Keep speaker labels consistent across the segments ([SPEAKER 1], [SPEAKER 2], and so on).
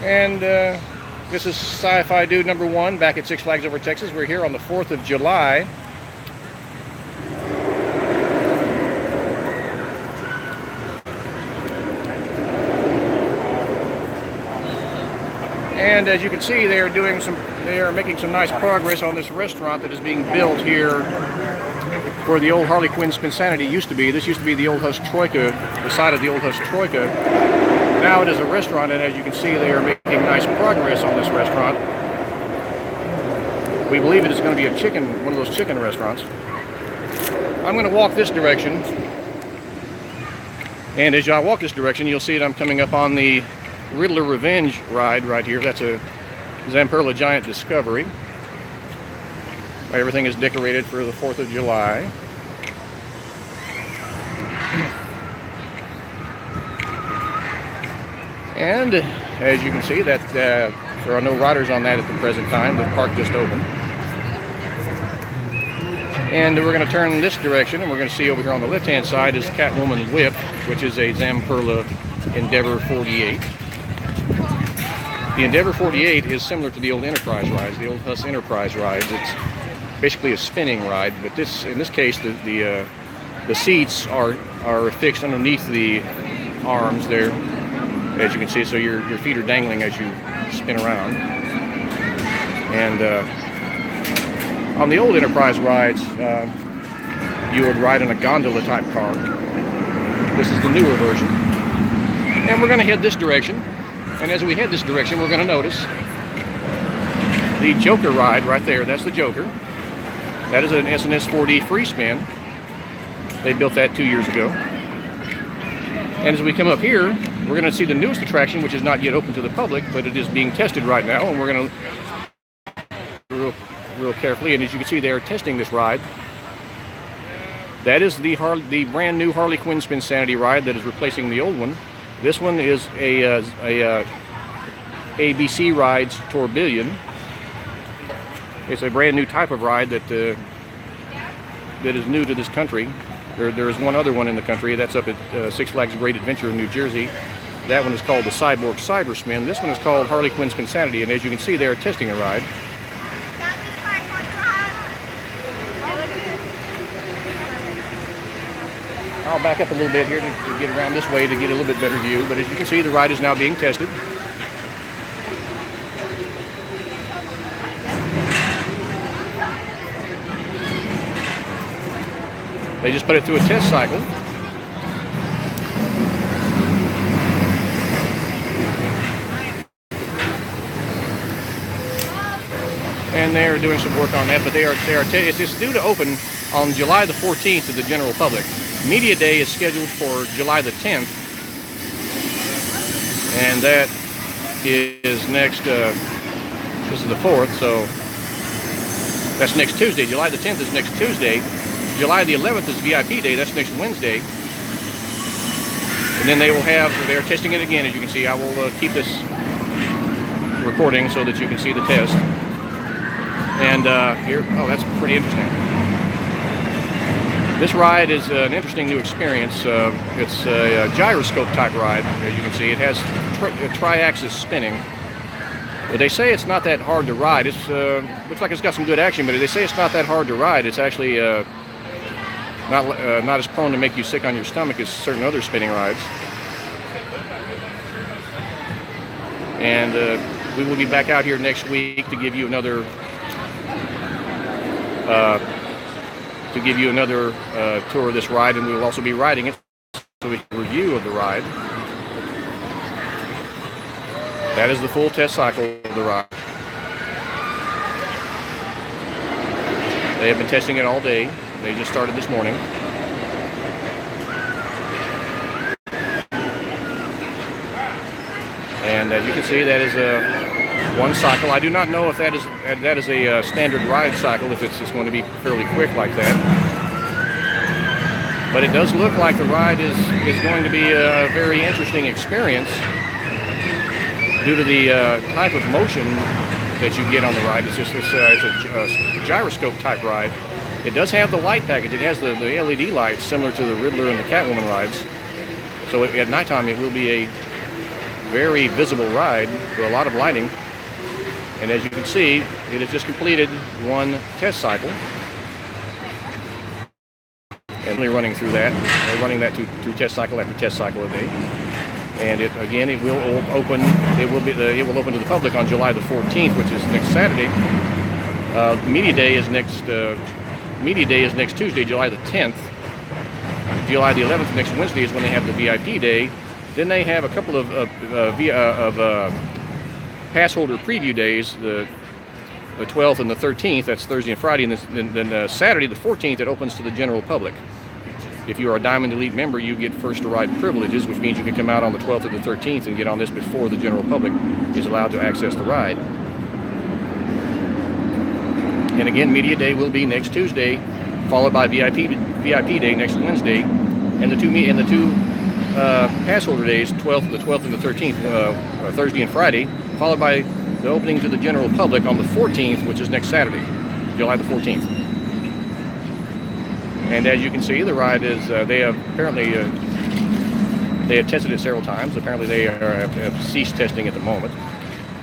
[SPEAKER 1] And this is Sci-Fi Dude number 1 back at Six Flags Over Texas. We're here on the 4th of July. And as you can see, they are making some nice progress on this restaurant that is being built here where the old Harlequin Sanity used to be. This used to be the old Husk Troika, the side of the old Husk Troika. Now it is a restaurant, and as you can see, they are making nice progress on this restaurant. We believe it is going to be one of those chicken restaurants. I'm going to walk this direction, and as I walk this direction, you'll see that I'm coming up on the Riddler Revenge ride right here. That's a Zamperla Giant Discovery. Everything is decorated for the 4th of July. And as you can see, that there are no riders on that at the present time. The park just opened. And we're going to turn this direction, and we're going to see over here on the left-hand side is Catwoman Whip, which is a Zamperla Endeavor 48. The Endeavor 48 is similar to the old Enterprise rides, the old Huss Enterprise rides. It's basically a spinning ride, but in this case, the seats are fixed underneath the arms there, as you can see. So your feet are dangling as you spin around. And on the old Enterprise rides, you would ride in a gondola type car. This is the newer version, and we're going to head this direction. And as we head this direction, we're going to notice the Joker ride right there. That's the Joker. That is an SNS 4D free spin. They built that 2 years ago. And as we come up here, we're going to see the newest attraction, which is not yet open to the public, but it is being tested right now. And we're going to real carefully. And as you can see, they are testing this ride. That is the brand new Harlequin Sanity ride that is replacing the old one. This one is a ABC Rides Tourbillon. It's a brand new type of ride that is new to this country. There is one other one in the country that's up at Six Flags Great Adventure in New Jersey. That one is called the Cyborg Cyber Spin. This one is called Harlequin Sanity, and as you can see, they are testing a ride. I'll back up a little bit here to get around this way to get a little bit better view, but as you can see, the ride is now being tested. They just put it through a test cycle. And they are doing some work on that, but it's due to open on July the 14th to the general public. Media Day is scheduled for July the 10th, and that is next, this is the 4th, so that's next Tuesday. July the 10th is next Tuesday. July the 11th is VIP Day, that's next Wednesday. And then they're testing it again, as you can see. I will keep this recording so that you can see the test. And here, oh, that's pretty interesting. This ride is an interesting new experience. It's a gyroscope type ride, as you can see. It has tri-axis spinning. But they say it's not that hard to ride. It looks like it's got some good action, but they say it's not that hard to ride. It's actually not as prone to make you sick on your stomach as certain other spinning rides. And we will be back out here next week to give you another tour of this ride, and we will also be riding it, so we can review of the ride. That is the full test cycle of the ride. They have been testing it all day. They just started this morning. And as you can see, that is one cycle. I do not know if that is a standard ride cycle, if it's just going to be fairly quick like that. But it does look like the ride is going to be a very interesting experience due to the type of motion that you get on the ride. It's a gyroscope type ride. It does have the light package. It has the LED lights similar to the Riddler and the Catwoman rides. So at nighttime it will be a very visible ride with a lot of lighting. And as you can see, it has just completed one test cycle. And we're running through that. We're running that to test cycle after test cycle a day. And it will open. It will open to the public on July the 14th, which is next Saturday. Media Day is next Tuesday, July the 10th. July the 11th, next Wednesday, is when they have the VIP day. Then they have a couple of pass holder preview days, the 12th and the 13th. That's Thursday and Friday, and then Saturday the 14th, it opens to the general public. If you are a Diamond Elite member, you get first to ride privileges, which means you can come out on the 12th and the 13th and get on this before the general public is allowed to access the ride. And again, Media Day will be next Tuesday, followed by VIP Day next Wednesday, and the two pass holder days, the 12th and the 13th, Thursday and Friday, followed by the opening to the general public on the 14th, which is next Saturday, July the 14th. And as you can see, the ride is, they have tested it several times. Apparently they have ceased testing at the moment.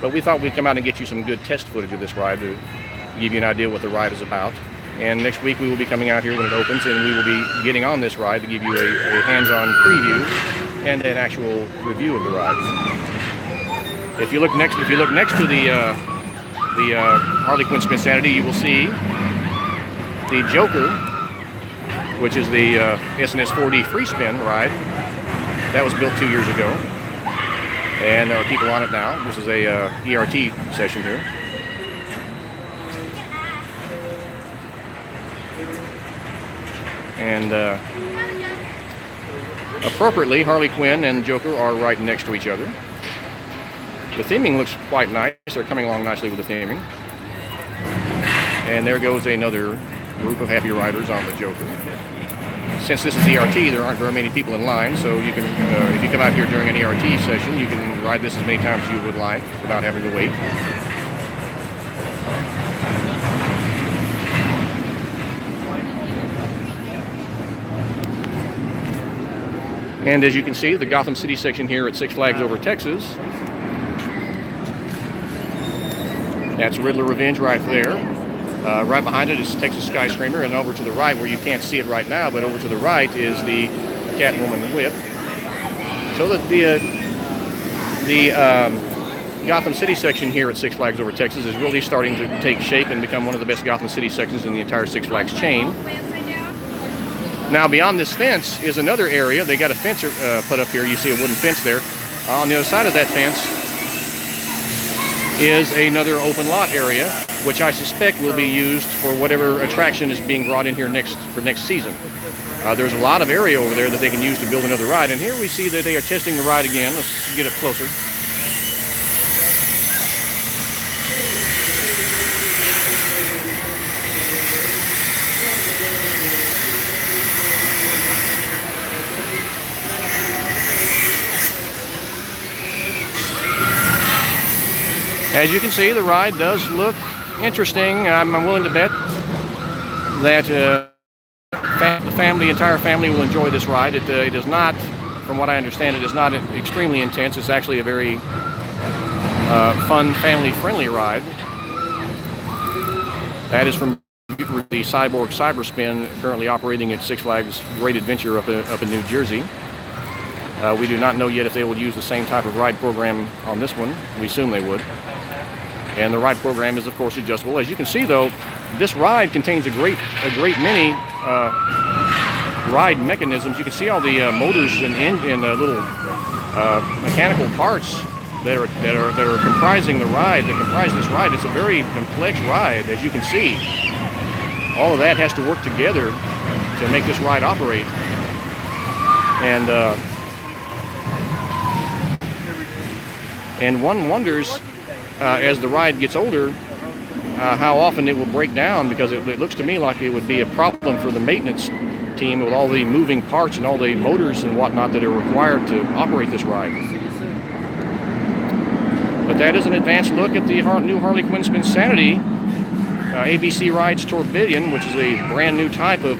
[SPEAKER 1] But we thought we'd come out and get you some good test footage of this ride to give you an idea what the ride is about. And next week we will be coming out here when it opens, and we will be getting on this ride to give you a hands-on preview and an actual review of the ride. If you look next to the Harlequin Spin Sanity, you will see the Joker, which is the SNS 4D free spin ride. That was built 2 years ago, and there are people on it now. This is a ERT session here. And appropriately, Harley Quinn and Joker are right next to each other. The theming looks quite nice. They're coming along nicely with the theming. And there goes another group of happy riders on the Joker. Since this is ERT, there aren't very many people in line, so you can, if you come out here during an ERT session, you can ride this as many times as you would like without having to wait. And as you can see, the Gotham City section here at Six Flags Over Texas. That's Riddler Revenge right there. Right behind it is Texas Skyscraper, and over to the right, where you can't see it right now, but over to the right is the Catwoman Whip. So that the Gotham City section here at Six Flags Over Texas is really starting to take shape and become one of the best Gotham City sections in the entire Six Flags chain. Now, beyond this fence is another area. They got a fence put up here. You see a wooden fence there. On the other side of that fence is another open lot area, which I suspect will be used for whatever attraction is being brought in here for next season. There's a lot of area over there that they can use to build another ride. And here we see that they are testing the ride again. Let's get it closer. As you can see, the ride does look interesting. I'm willing to bet that the entire family will enjoy this ride. It is not, from what I understand, it is not extremely intense. It's actually a very fun, family-friendly ride. That is from the Cyborg Cyberspin, currently operating at Six Flags Great Adventure up in New Jersey. We do not know yet if they will use the same type of ride program on this one. We assume they would. And the ride program is, of course, adjustable. As you can see, though, this ride contains a great many ride mechanisms. You can see all the motors and little mechanical parts that are comprising the ride, that comprise this ride. It's a very complex ride, as you can see. All of that has to work together to make this ride operate. And one wonders, as the ride gets older, how often it will break down, because it looks to me like it would be a problem for the maintenance team with all the moving parts and all the motors and whatnot that are required to operate this ride. But that is an advanced look at the new Harlequin Spin Sanity. ABC rides Tourbillon, which is a brand new type of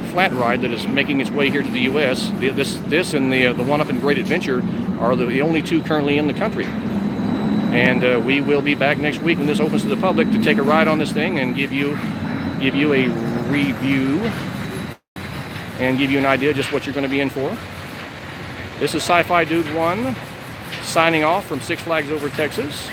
[SPEAKER 1] flat ride that is making its way here to the U.S. This and the one up in Great Adventure are the only two currently in the country. And we will be back next week when this opens to the public to take a ride on this thing and give you a review and give you an idea just what you're going to be in for. This is Sci-Fi Dude 1 signing off from Six Flags Over Texas.